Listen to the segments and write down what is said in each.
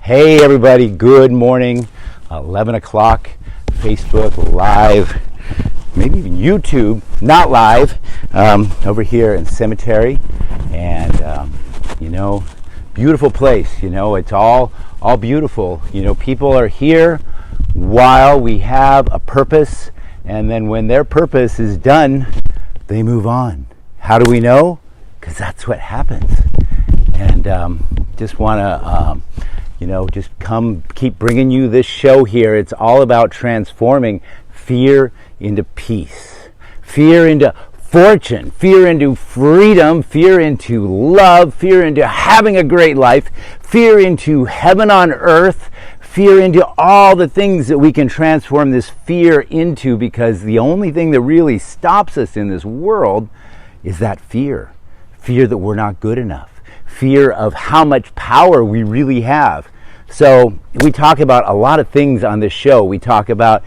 Hey everybody, good morning. 11 o'clock, Facebook Live, maybe even YouTube, not live, over here in Cemetery. And, beautiful place, it's all beautiful. People are here while we have a purpose, and then when their purpose is done, they move on. How do we know? Because that's what happens. And just want to just keep bringing you this show here. It's all about transforming fear into peace, fear into fortune, fear into freedom, fear into love, fear into having a great life, fear into heaven on earth, fear into all the things that we can transform this fear into, because the only thing that really stops us in this world is that fear that we're not good enough. Fear of how much power we really have. So we talk about a lot of things on this show. We talk about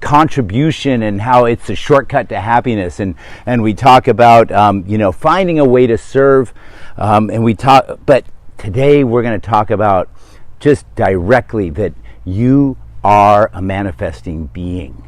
contribution and how it's a shortcut to happiness, and we talk about finding a way to serve, but today we're going to talk about just directly that you are a manifesting being.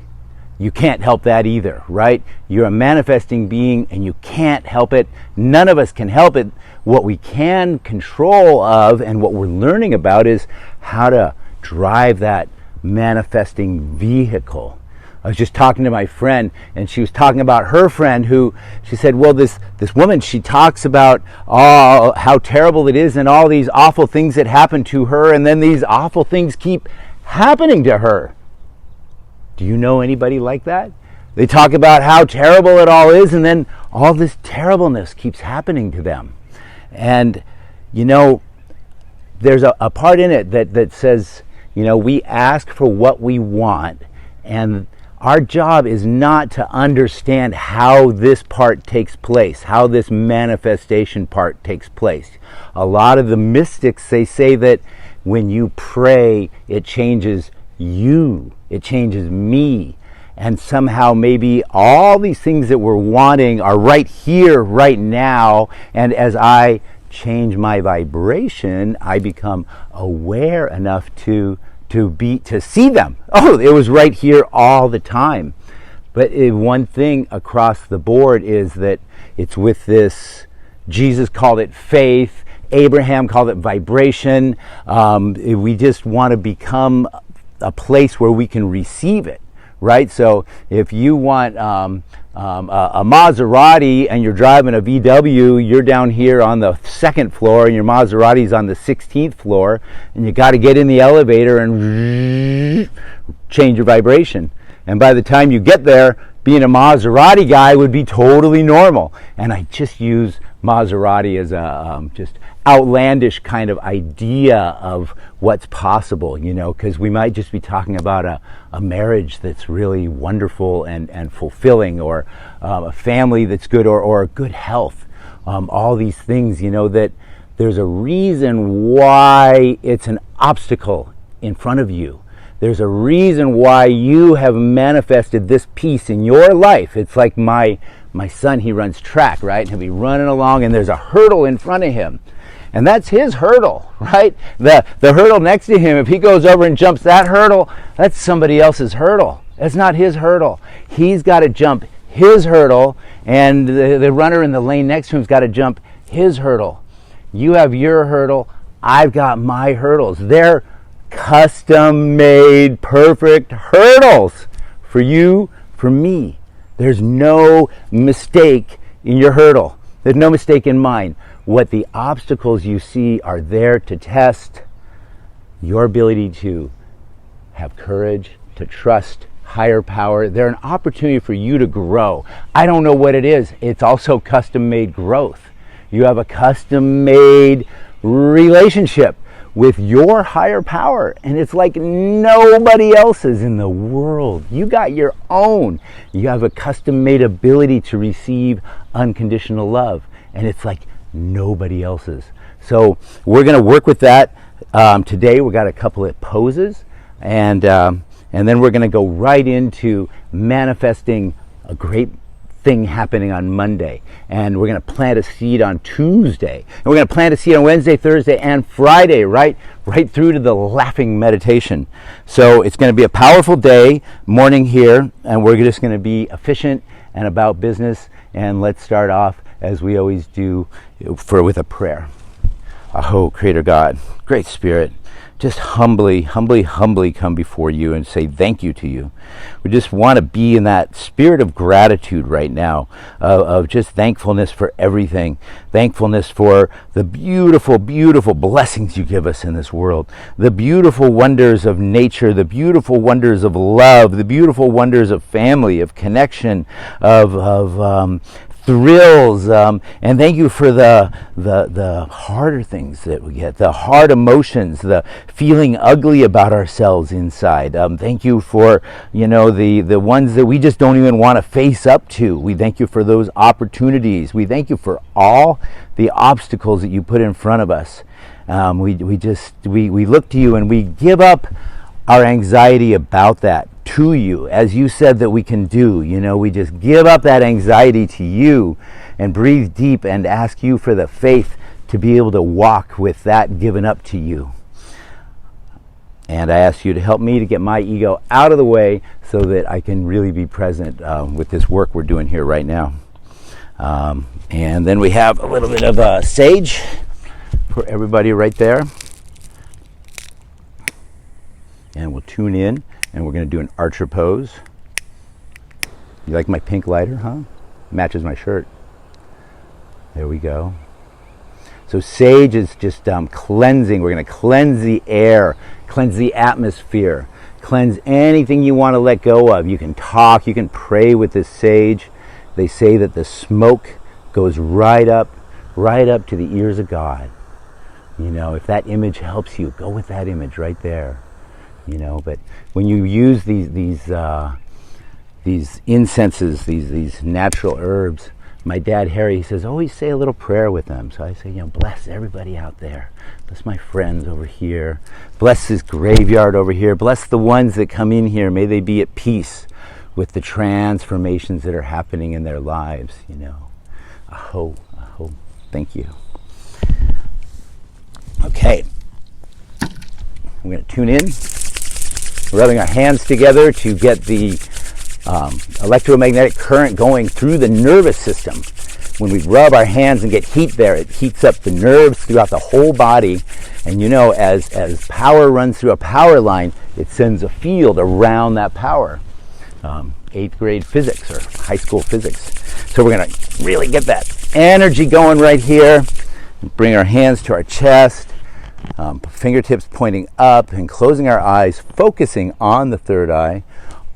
You can't help that either, right? You're a manifesting being and you can't help it. None of us can help it. What we can control of and what we're learning about is how to drive that manifesting vehicle. I was just talking to my friend, and she was talking about her friend who, she said, well, this woman, she talks about how terrible it is and all these awful things that happen to her, and then these awful things keep happening to her. Do you know anybody like that? They talk about how terrible it all is, and then all this terribleness keeps happening to them. And, there's a part in it that says, we ask for what we want, and our job is not to understand how this part takes place, how this manifestation part takes place. A lot of the mystics, they say that when you pray, it changes you. It changes me. And somehow maybe all these things that we're wanting are right here, right now. And as I change my vibration, I become aware enough to see them. Oh, it was right here all the time. But one thing across the board is that it's with this, Jesus called it faith, Abraham called it vibration. We just want to become a place where we can receive it, right? So if you want a Maserati and you're driving a VW, you're down here on the second floor and your Maserati's on the 16th floor, and you got to get in the elevator and change your vibration. And by the time you get there, being a Maserati guy would be totally normal. And I just use Maserati as a just outlandish kind of idea of what's possible, because we might just be talking about a marriage that's really wonderful and fulfilling, or a family that's good, or good health. All these things, that there's a reason why it's an obstacle in front of you. There's a reason why you have manifested this piece in your life. It's like my son, he runs track, right? He'll be running along and there's a hurdle in front of him. And that's his hurdle, right? The hurdle next to him, if he goes over and jumps that hurdle, that's somebody else's hurdle. That's not his hurdle. He's got to jump his hurdle, and the runner in the lane next to him's got to jump his hurdle. You have your hurdle, I've got my hurdles. They're custom-made, perfect hurdles for you, for me. There's no mistake in your hurdle. There's no mistake in mine. What the obstacles you see are there to test your ability to have courage, to trust higher power. They're an opportunity for you to grow. I don't know what it is. It's also custom-made growth. You have a custom-made relationship with your higher power, and it's like nobody else's in the world. You got your own. You have a custom-made ability to receive unconditional love, and it's like nobody else's. So we're going to work with that today. We got a couple of poses, and then we're going to go right into manifesting a great thing happening on Monday, and we're going to plant a seed on Tuesday, and we're going to plant a seed on Wednesday, Thursday, and Friday, right through to the laughing meditation. So it's going to be a powerful day, morning here, and we're just going to be efficient and about business. And let's start off as we always do with a prayer. Aho, Creator God, Great Spirit, just humbly come before you and say thank you to you. We just want to be in that spirit of gratitude right now, of just thankfulness for everything, thankfulness for the beautiful blessings you give us in this world, the beautiful wonders of nature, the beautiful wonders of love, the beautiful wonders of family, of connection, of thrills, and thank you for the harder things that we get, the hard emotions, the feeling ugly about ourselves inside. Thank you for the ones that we just don't even want to face up to. We thank you for those opportunities. We thank you for all the obstacles that you put in front of us. We look to you and we give up our anxiety about that to you, as you said that we can do. We just give up that anxiety to you and breathe deep and ask you for the faith to be able to walk with that given up to you. And I ask you to help me to get my ego out of the way so that I can really be present with this work we're doing here right now. And then we have a little bit of sage for everybody right there. And we'll tune in, and we're going to do an archer pose. You like my pink lighter, huh? Matches my shirt. There we go. So sage is just cleansing. We're going to cleanse the air, cleanse the atmosphere, cleanse anything you want to let go of. You can talk, you can pray with this sage. They say that the smoke goes right up to the ears of God. If that image helps you, go with that image right there. But when you use these incenses, these natural herbs, my dad Harry, he says, always say a little prayer with them. So I say, bless everybody out there, bless my friends over here, bless this graveyard over here, bless the ones that come in here. May they be at peace with the transformations that are happening in their lives. Aho, thank you. Okay, I'm going to tune in. Rubbing our hands together to get the electromagnetic current going through the nervous system. When we rub our hands and get heat there, it heats up the nerves throughout the whole body. And as power runs through a power line, it sends a field around that power. 8th grade physics or high school physics. So we're going to really get that energy going right here. Bring our hands to our chest. Fingertips pointing up and closing our eyes, focusing on the third eye.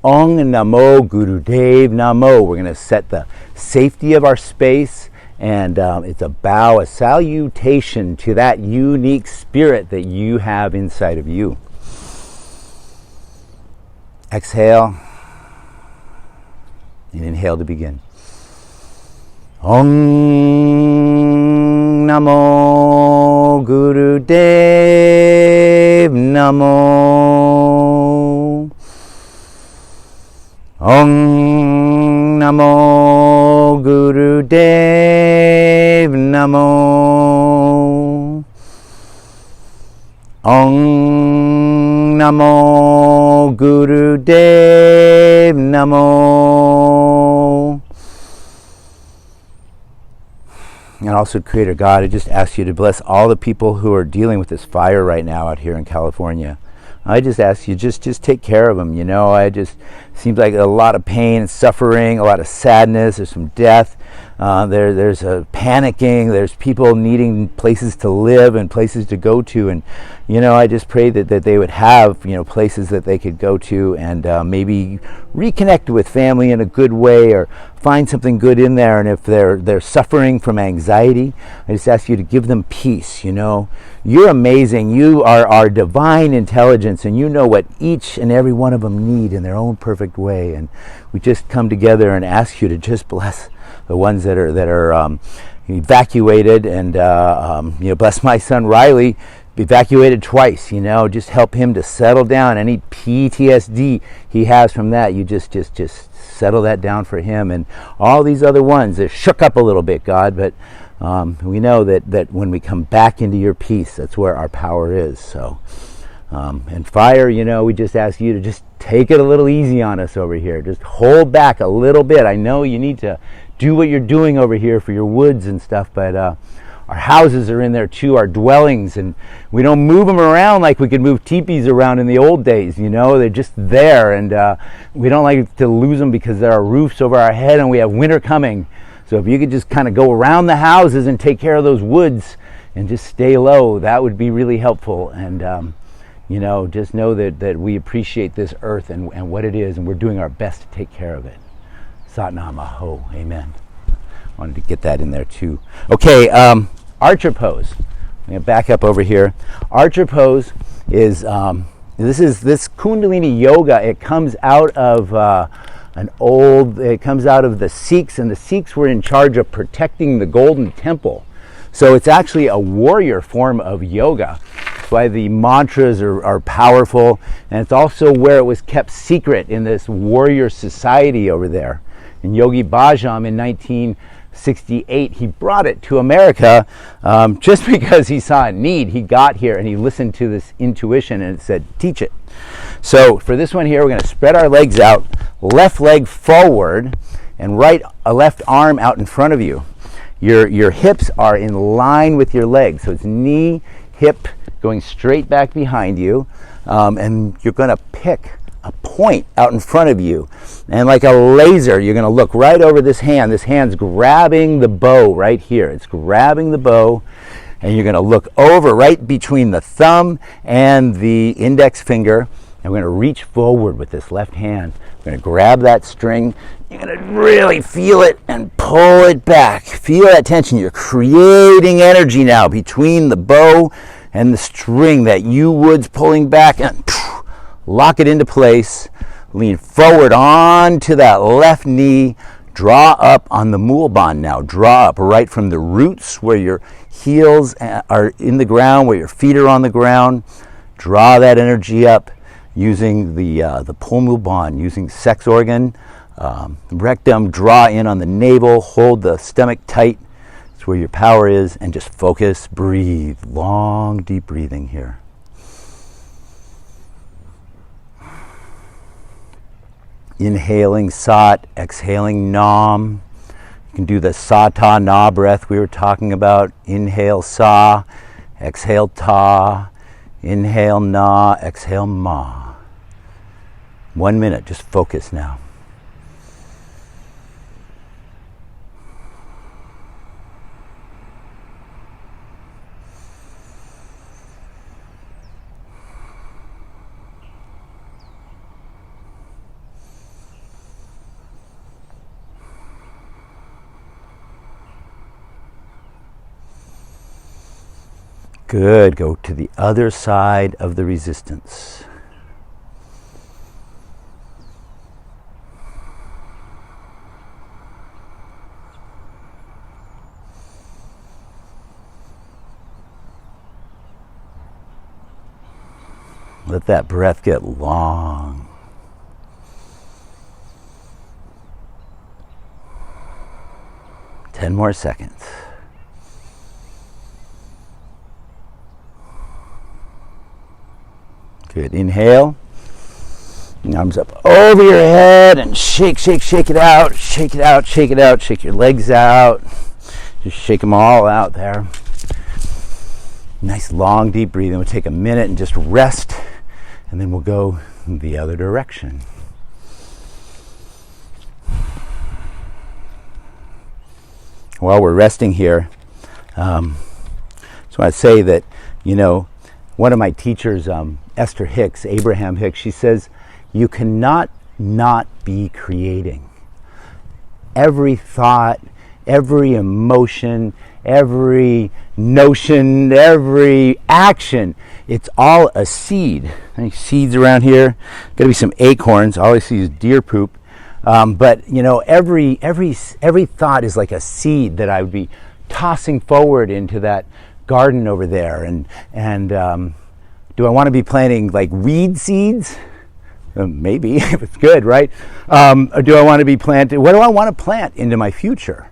Ong Namo Gurudev Namo. We're going to set the safety of our space, and it's a bow, a salutation to that unique spirit that you have inside of you. Exhale and inhale to begin. Ong Namo Gurudev Namo. Ong Namo Gurudev Namo. Ong Namo Gurudev Namo. And also, Creator God, I just ask you to bless all the people who are dealing with this fire right now out here in California. I just ask you, just take care of them. Seems like a lot of pain and suffering, a lot of sadness. There's some death. There's a panicking. There's people needing places to live and places to go to. And, I just pray that they would have, places that they could go to and maybe reconnect with family in a good way or find something good in there. And if they're suffering from anxiety, I just ask you to give them peace. You're amazing. You are our divine intelligence, and you know what each and every one of them need in their own perfect way. And we just come together and ask you to just bless the ones that are evacuated, and bless my son Riley evacuated twice, just help him to settle down. Any PTSD he has from that, you just settle that down for him. And all these other ones, they're shook up a little bit, God, but we know that when we come back into your peace, that's where our power is. So, and fire, we just ask you to just take it a little easy on us over here. Just hold back a little bit. I know you need to do what you're doing over here for your woods and stuff, but our houses are in there too, our dwellings, and we don't move them around like we could move teepees around in the old days, they're just there, and we don't like to lose them because there are roofs over our head and we have winter coming. So if you could just kind of go around the houses and take care of those woods and just stay low, that would be really helpful. And just know that we appreciate this earth and what it is, and we're doing our best to take care of it. Sat Nam Aho, amen. Wanted to get that in there too. Okay, archer pose. I'm going to back up over here. Archer pose is this Kundalini yoga. It comes out of it comes out of the Sikhs, and the Sikhs were in charge of protecting the Golden Temple. So it's actually a warrior form of yoga. That's why the mantras are powerful, and it's also where it was kept secret in this warrior society over there. And Yogi Bhajan in 1968, he brought it to America just because he saw a need. He got here and he listened to this intuition and it said, teach it. So for this one here, we're going to spread our legs out, left leg forward and left arm out in front of you. Your hips are in line with your legs. So it's knee, hip going straight back behind you, and you're going to pick a point out in front of you, and like a laser you're going to look right over this hand. This hand's grabbing the bow right here. It's grabbing the bow, and you're going to look over right between the thumb and the index finger, and we're going to reach forward with this left hand. We're going to grab that string. You're going to really feel it and pull it back. Feel that tension. You're creating energy now between the bow and the string that you wood's pulling back, and lock it into place. Lean forward onto that left knee. Draw up on the Mool Band now. Draw up right from the roots where your heels are in the ground, where your feet are on the ground. Draw that energy up using the Mool Band, using sex organ, rectum. Draw in on the navel. Hold the stomach tight. It's where your power is, and just focus. Breathe. Long, deep breathing here. Inhaling Sat, exhaling Nam. You can do the Sa Ta Na breath we were talking about. Inhale Sa, exhale Ta, inhale Na, exhale Ma. 1 minute, just focus now. Good. Go to the other side of the resistance. Let that breath get long. Ten more seconds. Good. Inhale. Arms up over your head and shake, shake, shake it out. Shake it out, shake it out. Shake your legs out. Just shake them all out there. Nice long deep breathing. We'll take a minute and just rest, and then we'll go the other direction. While we're resting here, just want to say that, one of my teachers, Esther Hicks, Abraham Hicks, she says, you cannot not be creating. Every thought, every emotion, every notion, every action, it's all a seed. Any seeds around here? Got to be some acorns. All I see is deer poop. But every thought is like a seed that I would be tossing forward into that garden over there, and do I want to be planting like weed seeds? Maybe, if it's good, right? Or do I want to be planting, what do I want to plant into my future?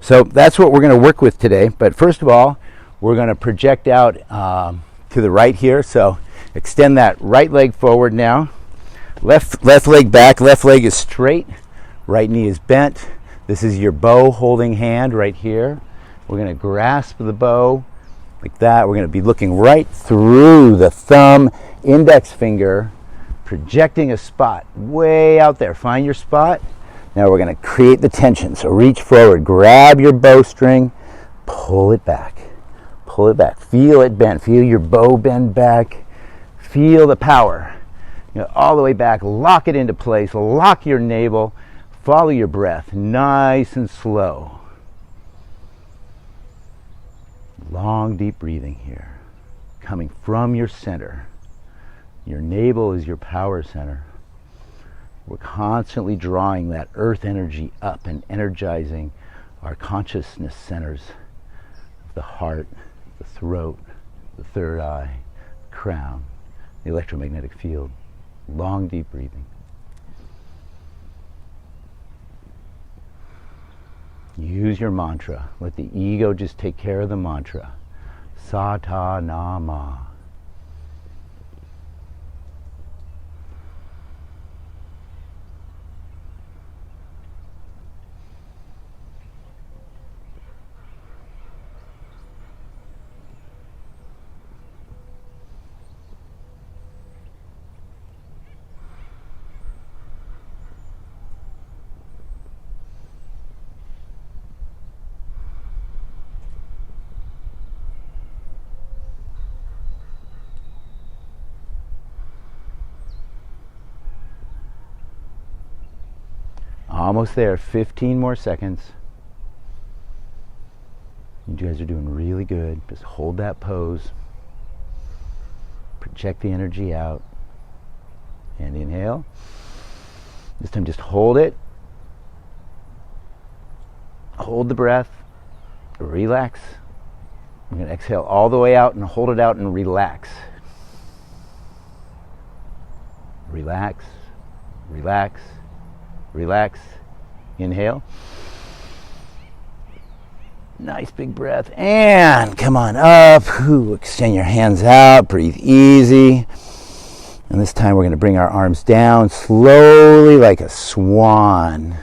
So that's what we're going to work with today. But first of all, we're going to project out to the right here. So extend that right leg forward now. Left leg back, left leg is straight, right knee is bent. This is your bow holding hand right here. We're going to grasp the bow like that. We're going to be looking right through the thumb, index finger, projecting a spot way out there. Find your spot. Now we're going to create the tension. So reach forward, grab your bowstring, pull it back. Pull it back. Feel it bend. Feel your bow bend back. Feel the power. All the way back. Lock it into place. Lock your navel. Follow your breath. Nice and slow. Long, deep breathing here. Coming from your center. Your navel is your power center. We're constantly drawing that earth energy up and energizing our consciousness centers of the heart, the throat, the third eye, the crown, the electromagnetic field. Long, deep breathing. Use your mantra. Let the ego just take care of the mantra. Sata Nama. Almost there, 15 more seconds. You guys are doing really good. Just hold that pose. Project the energy out. And inhale. This time just hold it. Hold the breath. Relax. I'm going to exhale all the way out and hold it out and relax. Relax. Relax. Relax. Inhale. Nice big breath. And come on up. Extend your hands out. Breathe easy. And this time we're going to bring our arms down slowly like a swan.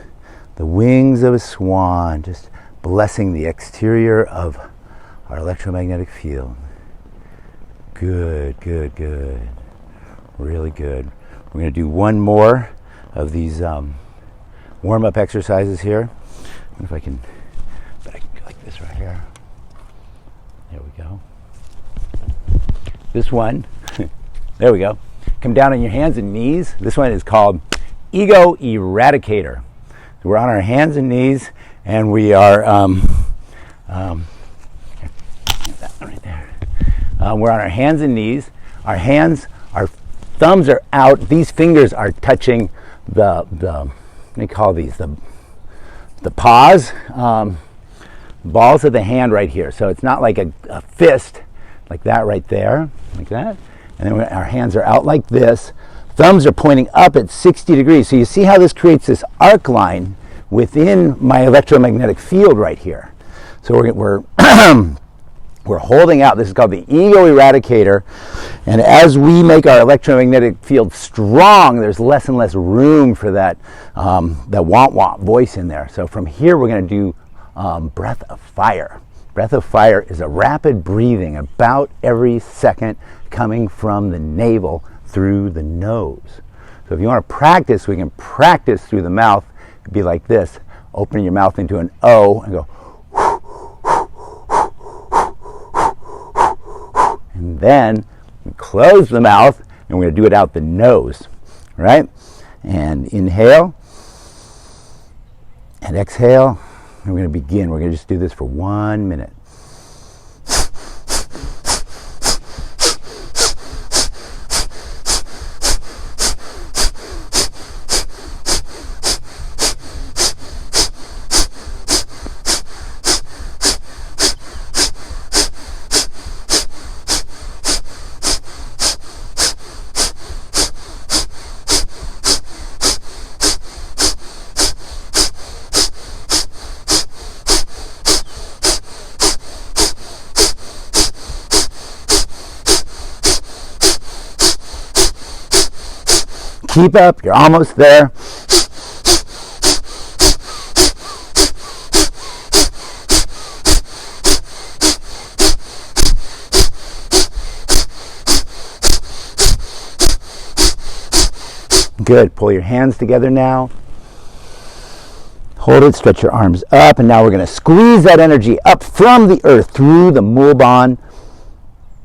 The wings of a swan. Just blessing the exterior of our electromagnetic field. Good, good, good. Really good. We're going to do one more of these warm-up exercises here. I wonder if I can go like this right here. There we go. This one, there we go. Come down on your hands and knees. This one is called Ego Eradicator. So we're on our hands and knees, and we are, that one right there. We're on our hands and knees. Our thumbs are out. These fingers are touching what do you call these? The paws, balls of the hand right here. So it's not like a fist, like that right there, like that. And then our hands are out like this. Thumbs are pointing up at 60 degrees. So you see how this creates this arc line within my electromagnetic field right here. So we're we're holding out. This is called the Ego Eradicator. And as we make our electromagnetic field strong, there's less and less room for that want voice in there. So from here, we're going to do breath of fire. Breath of fire is a rapid breathing about every second coming from the navel through the nose. So if you want to practice, we can practice through the mouth. It'd be like this. Open your mouth into an O and go. And then we close the mouth, and we're going to do it out the nose, right? And inhale, and exhale. And we're going to begin. We're going to just do this for 1 minute. Keep up. You're almost there. Good. Pull your hands together now. Hold it. Stretch your arms up. And now we're going to squeeze that energy up from the earth through the mulban,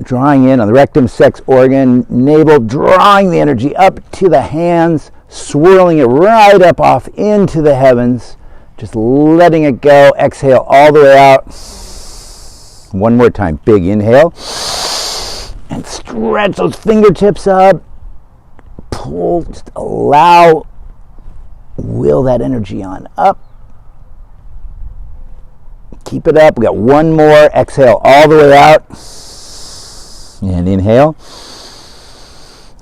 drawing in on the rectum, sex organ, navel, drawing the energy up to the hands, swirling it right up off into the heavens, just letting it go. Exhale all the way out. One more time. Big inhale. And stretch those fingertips up. Pull, just allow, will that energy on up. Keep it up. We got one more. Exhale all the way out. And inhale.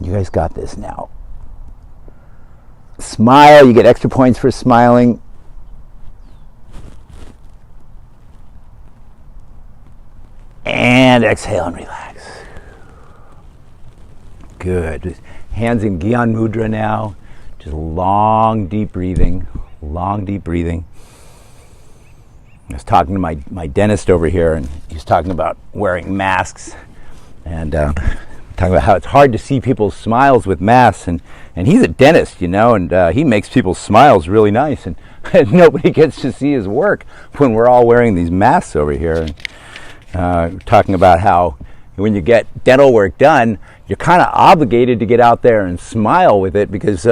You guys got this now. Smile. You get extra points for smiling. And exhale and relax. Good. Hands in Gyan Mudra now. Just long, deep breathing. Long, deep breathing. I was talking to my dentist over here, and he's talking about wearing masks, and talking about how it's hard to see people's smiles with masks, and he's a dentist, you know, and he makes people's smiles really nice, and nobody gets to see his work when we're all wearing these masks over here. And talking about how when you get dental work done, you're kind of obligated to get out there and smile with it, because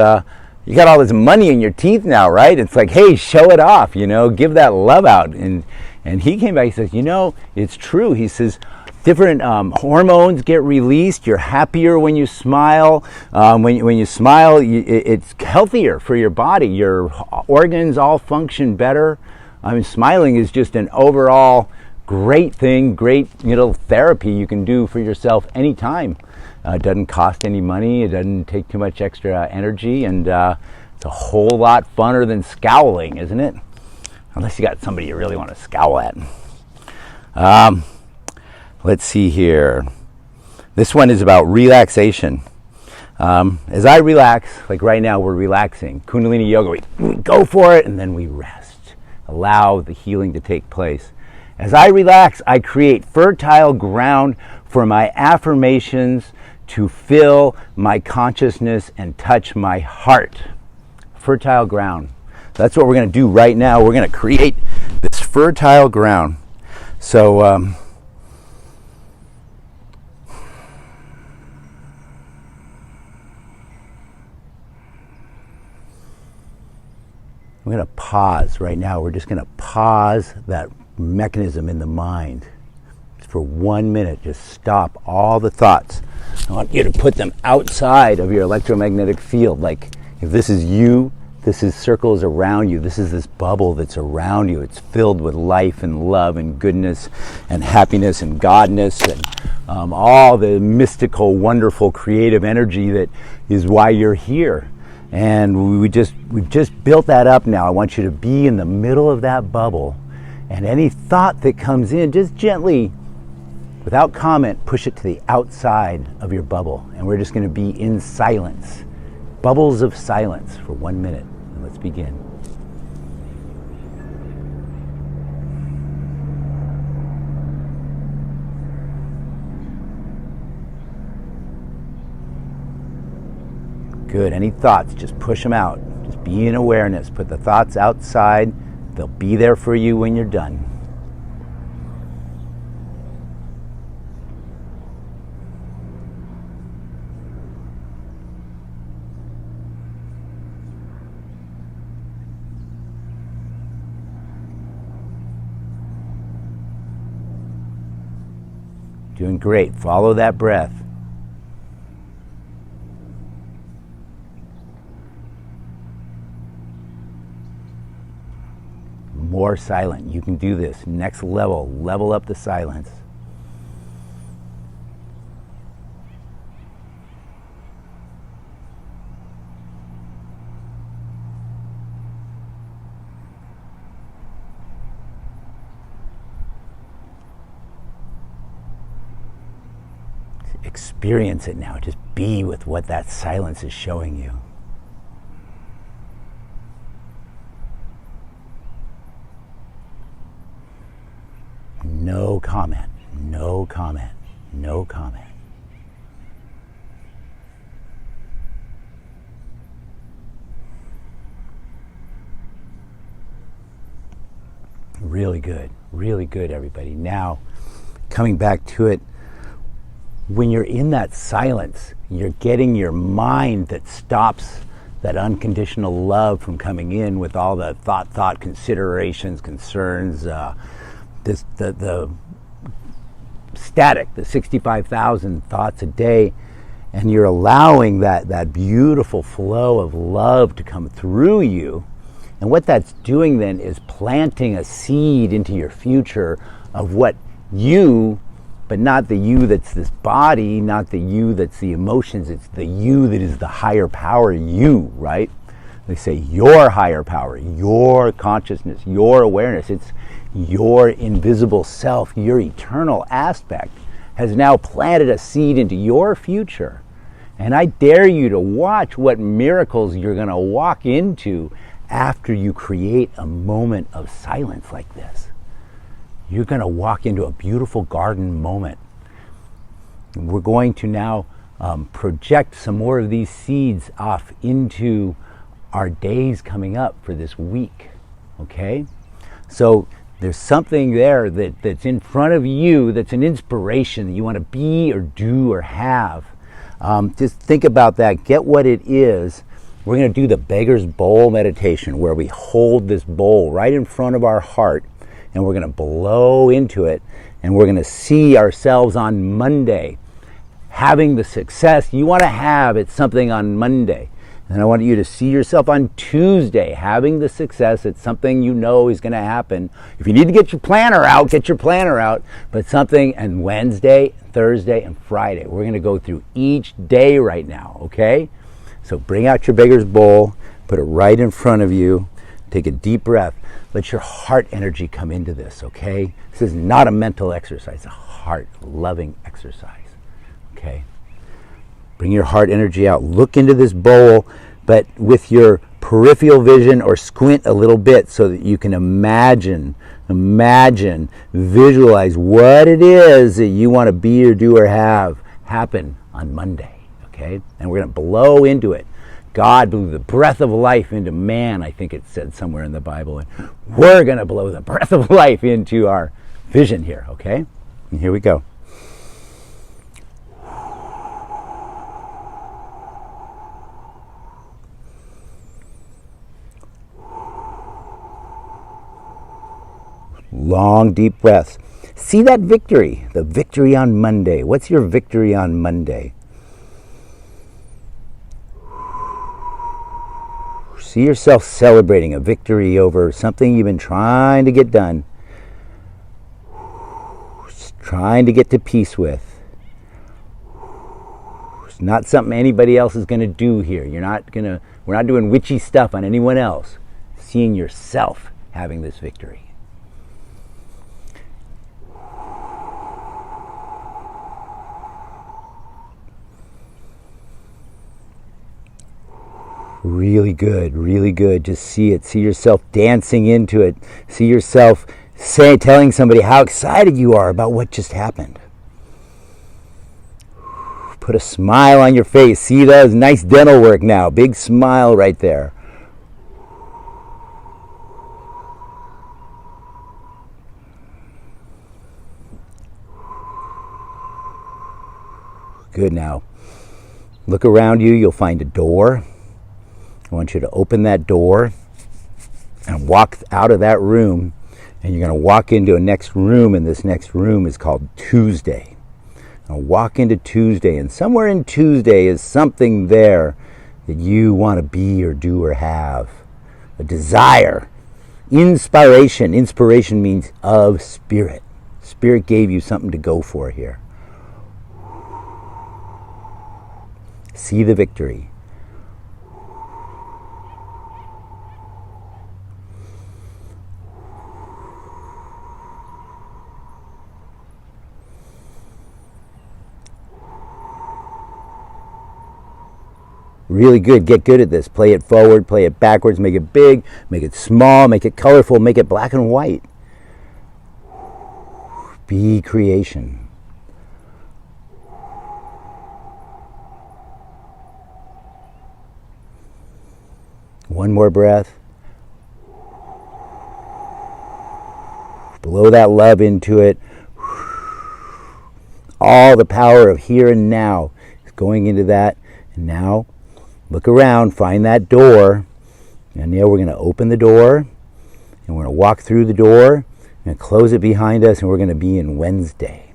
you got all this money in your teeth now, right? It's like, hey, show it off, you know, give that love out. And he came back, he says, you know, it's true. He says, different hormones get released. You're happier when you smile. When you smile, it's healthier for your body. Your organs all function better. I mean, smiling is just an overall great thing, great, you know, therapy you can do for yourself anytime. It doesn't cost any money. It doesn't take too much extra energy, and it's a whole lot funner than scowling, isn't it? Unless you got somebody you really want to scowl at. Let's see here. This one is about relaxation. As I relax, like right now we're relaxing. Kundalini Yoga, we go for it and then we rest. Allow the healing to take place. As I relax, I create fertile ground for my affirmations to fill my consciousness and touch my heart. Fertile ground. That's what we're going to do right now. We're going to create this fertile ground. So, we're going to pause right now. We're just going to pause that mechanism in the mind for 1 minute. Just stop all the thoughts. I want you to put them outside of your electromagnetic field. Like, if this is you, this is circles around you. This is this bubble that's around you. It's filled with life and love and goodness and happiness and godness and all the mystical, wonderful, creative energy that is why you're here. And we've just built that up now. I want you to be in the middle of that bubble, and any thought that comes in, just gently, without comment, push it to the outside of your bubble. And we're just going to be in silence. Bubbles of silence for 1 minute. And let's begin. Good. Any thoughts, just push them out. Just be in awareness. Put the thoughts outside. They'll be there for you when you're done. Doing great. Follow that breath. More silent. You can do this. Next level. Level up the silence. Experience it now. Just be with what that silence is showing you. No comment, no comment, no comment. Really good, everybody. Now, coming back to it, when you're in that silence, you're getting your mind that stops that unconditional love from coming in with all the thought considerations, concerns, the static, the 65,000 thoughts a day, and you're allowing that beautiful flow of love to come through you. And what that's doing then is planting a seed into your future of what you, but not the you that's this body, not the you that's the emotions, it's the you that is the higher power you, right? They say your higher power, your consciousness, your awareness, it's your invisible self, your eternal aspect has now planted a seed into your future. And I dare you to watch what miracles you're going to walk into after you create a moment of silence like this. You're going to walk into a beautiful garden moment. We're going to now project some more of these seeds off into our days coming up for this week, okay? So there's something there that's in front of you that's an inspiration that you want to be or do or have. Just think about that, get what it is. We're going to do the beggar's bowl meditation where we hold this bowl right in front of our heart and we're going to blow into it and we're going to see ourselves on Monday having the success you want to have at something on Monday. And I want you to see yourself on Tuesday having the success at something you know is going to happen. If you need to get your planner out, get your planner out. But something, and Wednesday, Thursday, and Friday. We're going to go through each day right now, okay? So bring out your beggar's bowl, put it right in front of you, take a deep breath. Let your heart energy come into this, okay? This is not a mental exercise, it's a heart-loving exercise, okay? Bring your heart energy out. Look into this bowl, but with your peripheral vision or squint a little bit so that you can imagine, visualize what it is that you want to be or do or have happen on Monday, okay? And we're going to blow into it. God blew the breath of life into man, I think it said somewhere in the Bible, and we're going to blow the breath of life into our vision here, okay? And here we go. Long, deep breaths. See that victory, the victory on Monday. What's your victory on Monday? See yourself celebrating a victory over something you've been trying to get done, trying to get to peace with. It's not something anybody else is going to do here. We're not doing witchy stuff on anyone else. Seeing yourself having this victory. Really good. Just see it. See yourself dancing into it. See yourself telling somebody how excited you are about what just happened. Put a smile on your face. See those nice dental work now. Big smile right there. Good. Now look around you. You'll find a door. I want you to open that door and walk out of that room, and you're going to walk into a next room, and this next room is called Tuesday. Now walk into Tuesday, and somewhere in Tuesday is something there that you want to be or do or have. A desire. Inspiration. Inspiration means of spirit. Spirit gave you something to go for here. See the victory. Really good. Get good at this. Play it forward, play it backwards, make it big, make it small, make it colorful, make it black and white. Be creation. One more breath. Blow that love into it. All the power of here and now is going into that. And now, look around, find that door. And now we're going to open the door. And we're going to walk through the door. And close it behind us. And we're going to be in Wednesday.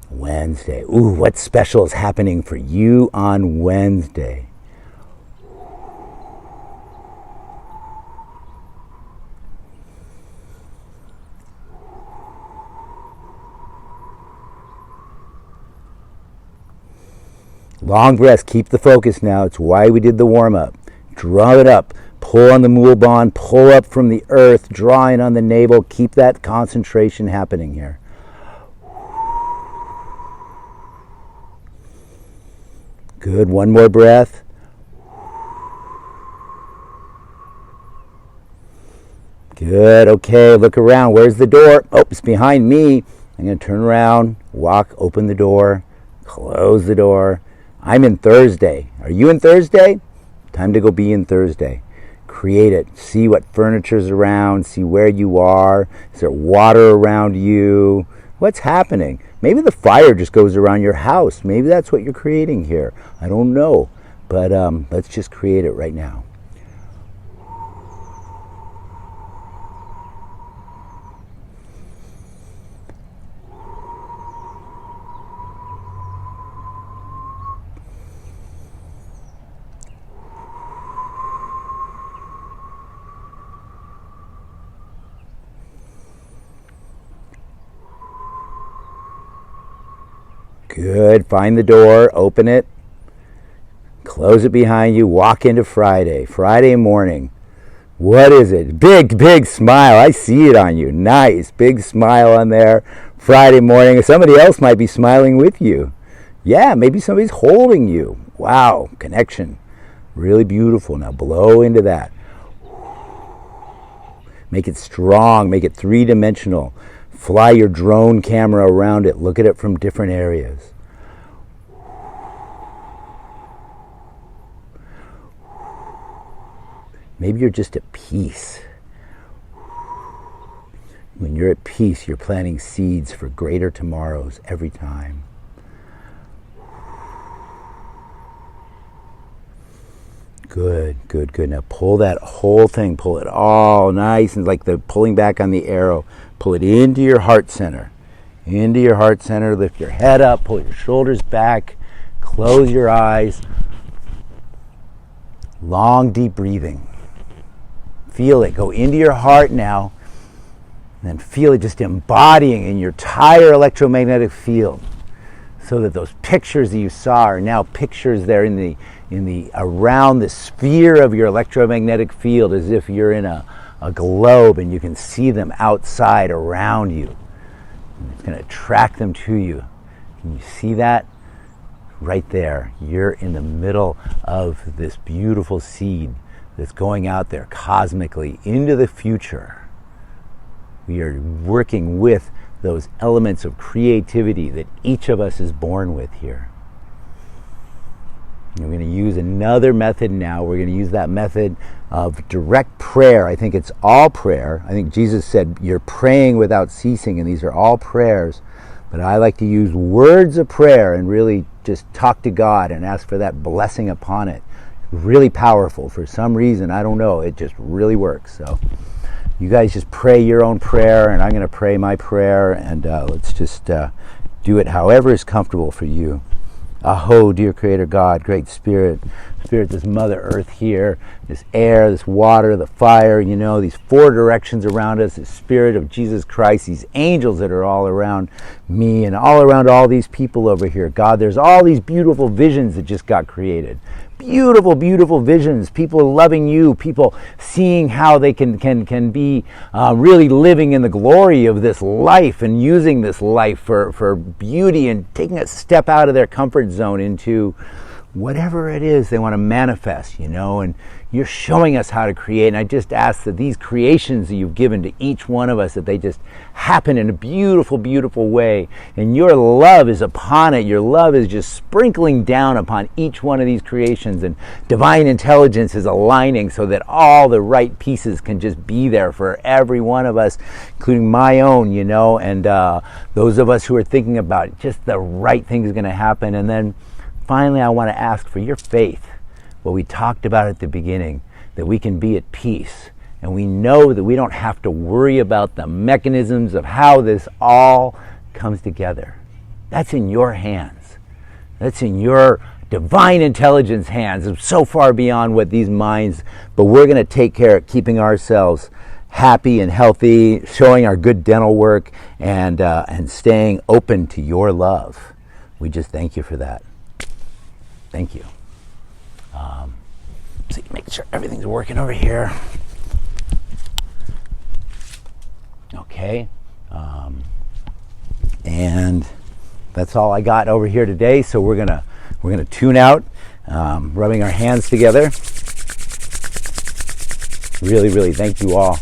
Wednesday. Ooh, what special is happening for you on Wednesday? Long breaths, keep the focus now. It's why we did the warm-up. Draw it up. Pull on the mul bond, pull up from the earth, drawing on the navel. Keep that concentration happening here. Good, one more breath. Good, okay, look around. Where's the door? Oh, it's behind me. I'm going to turn around, walk, open the door, close the door. I'm in Thursday. Are you in Thursday? Time to go be in Thursday. Create it. See what furniture's around. See where you are. Is there water around you? What's happening? Maybe the fire just goes around your house. Maybe that's what you're creating here. I don't know. But let's just create it right now. Good. Find the door, open it, close it behind you, walk into Friday. Friday morning. What is it? Big, big smile. I see it on you. Nice. Big smile on there. Friday morning. Somebody else might be smiling with you. Yeah, maybe somebody's holding you. Wow. Connection. Really beautiful. Now blow into that. Make it strong. Make it three-dimensional. Fly your drone camera around it. Look at it from different areas. Maybe you're just at peace. When you're at peace, you're planting seeds for greater tomorrows every time. Good, good, good. Now pull that whole thing. Pull it all nice and like the pulling back on the arrow. Pull it into your heart center. Into your heart center. Lift your head up. Pull your shoulders back. Close your eyes. Long, deep breathing. Feel it. Go into your heart now. And then feel it just embodying in your entire electromagnetic field. So that those pictures that you saw are now pictures there in the around the sphere of your electromagnetic field, as if you're in a globe and you can see them outside around you. And it's going to attract them to you. Can you see that? Right there. You're in the middle of this beautiful seed that's going out there cosmically into the future. We are working with those elements of creativity that each of us is born with here. And we're going to use another method now. We're going to use that method of direct prayer. I think it's all prayer. I think Jesus said you're praying without ceasing, and these are all prayers. But I like to use words of prayer and really just talk to God and ask for that blessing upon it. Really powerful. For some reason, I don't know, it just really works. So you guys just pray your own prayer, and I'm going to pray my prayer, and let's just do it however is comfortable for you. Aho, dear Creator God, Great Spirit, this Mother Earth here, this air, this water, the fire, you know, these four directions around us, the Spirit of Jesus Christ, these angels that are all around me and all around all these people over here. God, there's all these beautiful visions that just got created. Beautiful, beautiful visions. People loving you. People seeing how they can be really living in the glory of this life and using this life for beauty and taking a step out of their comfort zone into whatever it is they want to manifest, and you're showing us how to create. And I just ask that these creations that you've given to each one of us, that they just happen in a beautiful, beautiful way. And your love is upon it. Your love is just sprinkling down upon each one of these creations. And divine intelligence is aligning so that all the right pieces can just be there for every one of us, including my own, and those of us who are thinking about just the right thing is going to happen. And then finally, I want to ask for your faith, what we talked about at the beginning, that we can be at peace. And we know that we don't have to worry about the mechanisms of how this all comes together. That's in your hands. That's in your divine intelligence hands. It's so far beyond what these minds, but we're going to take care of keeping ourselves happy and healthy, showing our good dental work, and staying open to your love. We just thank you for that. Thank you. See, make sure everything's working over here. Okay. And that's all I got over here today. So we're gonna tune out, rubbing our hands together. Really, really thank you all.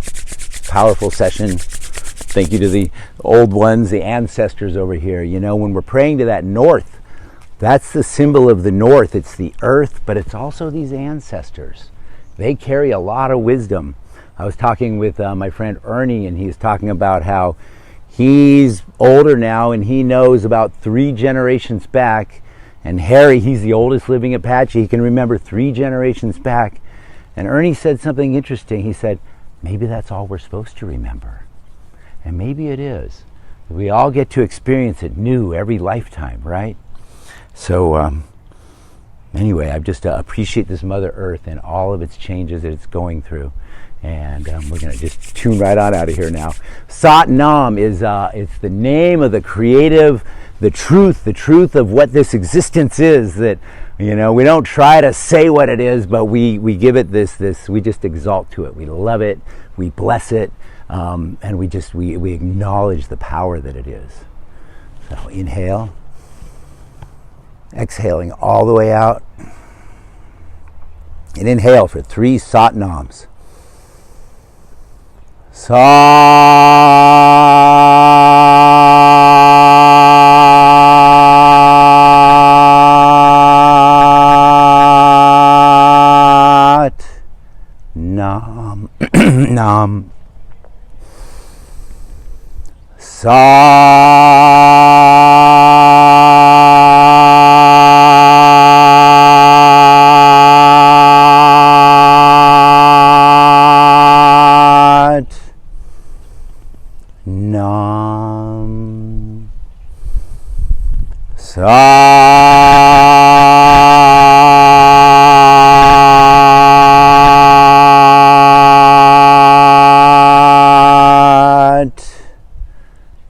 Powerful session. Thank you to the old ones, the ancestors over here. When we're praying to that north, that's the symbol of the north. It's the earth, but it's also these ancestors. They carry a lot of wisdom. I was talking with my friend Ernie, and he's talking about how he's older now, and he knows about 3 generations back. And Harry, he's the oldest living Apache. He can remember 3 generations back. And Ernie said something interesting. He said, maybe that's all we're supposed to remember. And maybe it is. We all get to experience it new every lifetime, right? So anyway, I just appreciate this Mother Earth and all of its changes that it's going through. And we're going to just tune right on out of here now. Sat Nam is it's the name of the creative, the truth of what this existence is. That, we don't try to say what it is, but we give it this, we just exalt to it. We love it, we bless it, and we acknowledge the power that it is. So inhale. Exhaling all the way out. And inhale for 3 Sat Nams. Sat. Nam. Nam. Nam.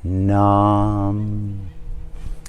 Nam.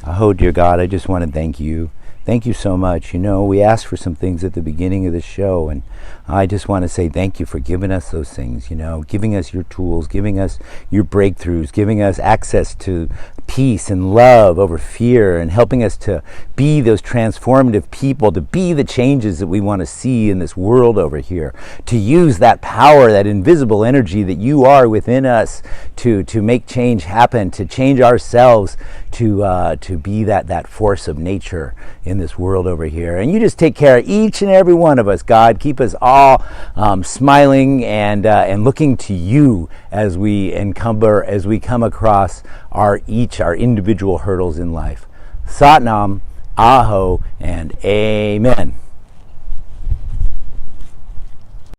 Oh, dear God, I just want to thank you. Thank you so much. We asked for some things at the beginning of the show, and I just want to say thank you for giving us those things, giving us your tools, giving us your breakthroughs, giving us access to peace and love over fear, and helping us to be those transformative people, to be the changes that we want to see in this world over here, to use that power, that invisible energy that you are within us to make change happen, to change ourselves, to be that force of nature in this world over here. And you just take care of each and every one of us, God. Keep us all smiling and looking to you as we come across our individual hurdles in life. Sat Nam, Aho, and Amen.